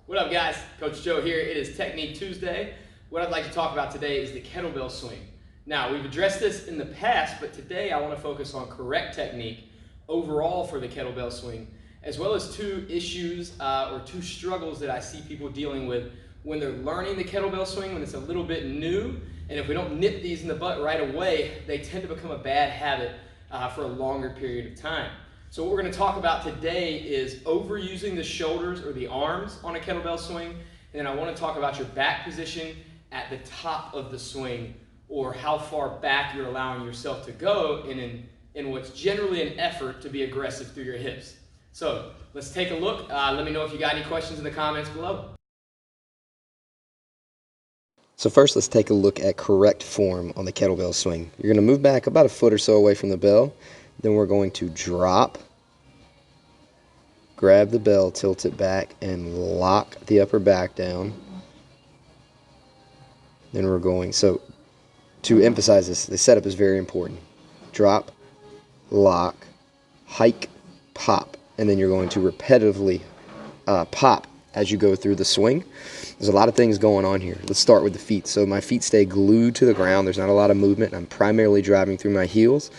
What up, guys? Coach Joe here. It is Technique Tuesday. What I'd like to talk about today is the kettlebell swing. Now, we've addressed this in the past, but today I want to focus on correct technique overall for the kettlebell swing, as well as two issues or two struggles that I see people dealing with when they're learning the kettlebell swing, when it's a little bit new, and if we don't nip these in the butt right away, they tend to become a bad habit for a longer period of time. So what we're going to talk about today is overusing the shoulders or the arms on a kettlebell swing. And then I want to talk about your back position at the top of the swing, or how far back you're allowing yourself to go in what's generally an effort to be aggressive through your hips. So let's take a look. Let me know if you got any questions in the comments below. So first, let's take a look at correct form on the kettlebell swing. You're going to move back about a foot or so away from the bell. Then we're going to drop, grab the bell, tilt it back, and lock the upper back down. Then we're going, so to emphasize this, the setup is very important. Drop, lock, hike, pop, and then you're going to repetitively pop as you go through the swing. There's a lot of things going on here. Let's start with the feet. So my feet stay glued to the ground. There's not a lot of movement. I'm primarily driving through my heels.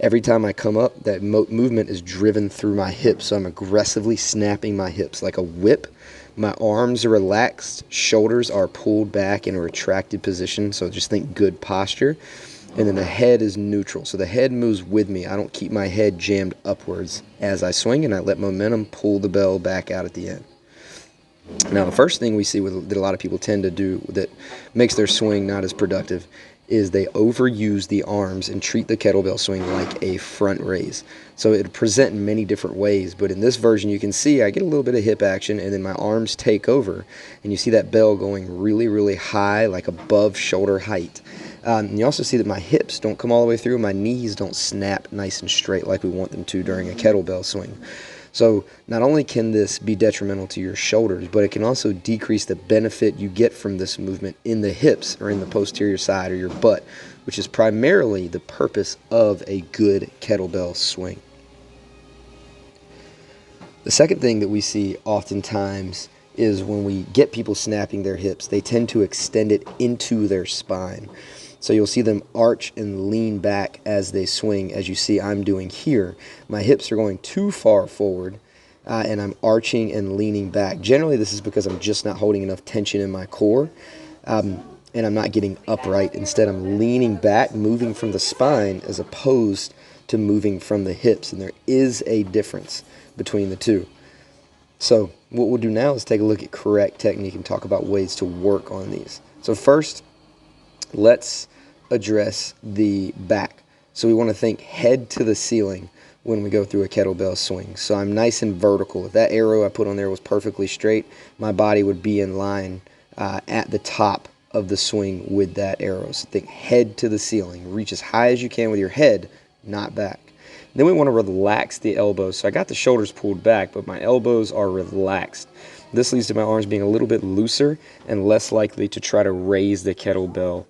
Every time I come up, that movement is driven through my hips, so I'm aggressively snapping my hips like a whip. My arms are relaxed, shoulders are pulled back in a retracted position, so just think good posture. And then the head is neutral, so the head moves with me. I don't keep my head jammed upwards as I swing, and I let momentum pull the bell back out at the end. Now, the first thing we see that a lot of people tend to do that makes their swing not as productive is they overuse the arms and treat the kettlebell swing like a front raise. So it present in many different ways, but in this version you can see I get a little bit of hip action and then my arms take over, and you see that bell going really, really high, like above shoulder height. And you also see that my hips don't come all the way through, my knees don't snap nice and straight like we want them to during a kettlebell swing. So not only can this be detrimental to your shoulders, but it can also decrease the benefit you get from this movement in the hips or in the posterior side or your butt, which is primarily the purpose of a good kettlebell swing. The second thing that we see oftentimes is when we get people snapping their hips, they tend to extend it into their spine. So you'll see them arch and lean back as they swing, as you see I'm doing here. My hips are going too far forward, and I'm arching and leaning back. Generally, this is because I'm just not holding enough tension in my core, and I'm not getting upright. Instead, I'm leaning back, moving from the spine, as opposed to moving from the hips, and there is a difference between the two. So what we'll do now is take a look at correct technique and talk about ways to work on these. So first, let's address the back. So we want to think head to the ceiling when we go through a kettlebell swing. So I'm nice and vertical. If that arrow I put on there was perfectly straight, my body would be in line at the top of the swing with that arrow. So think head to the ceiling. Reach as high as you can with your head, not back. Then we want to relax the elbows. So I got the shoulders pulled back, but my elbows are relaxed. This leads to my arms being a little bit looser and less likely to try to raise the kettlebell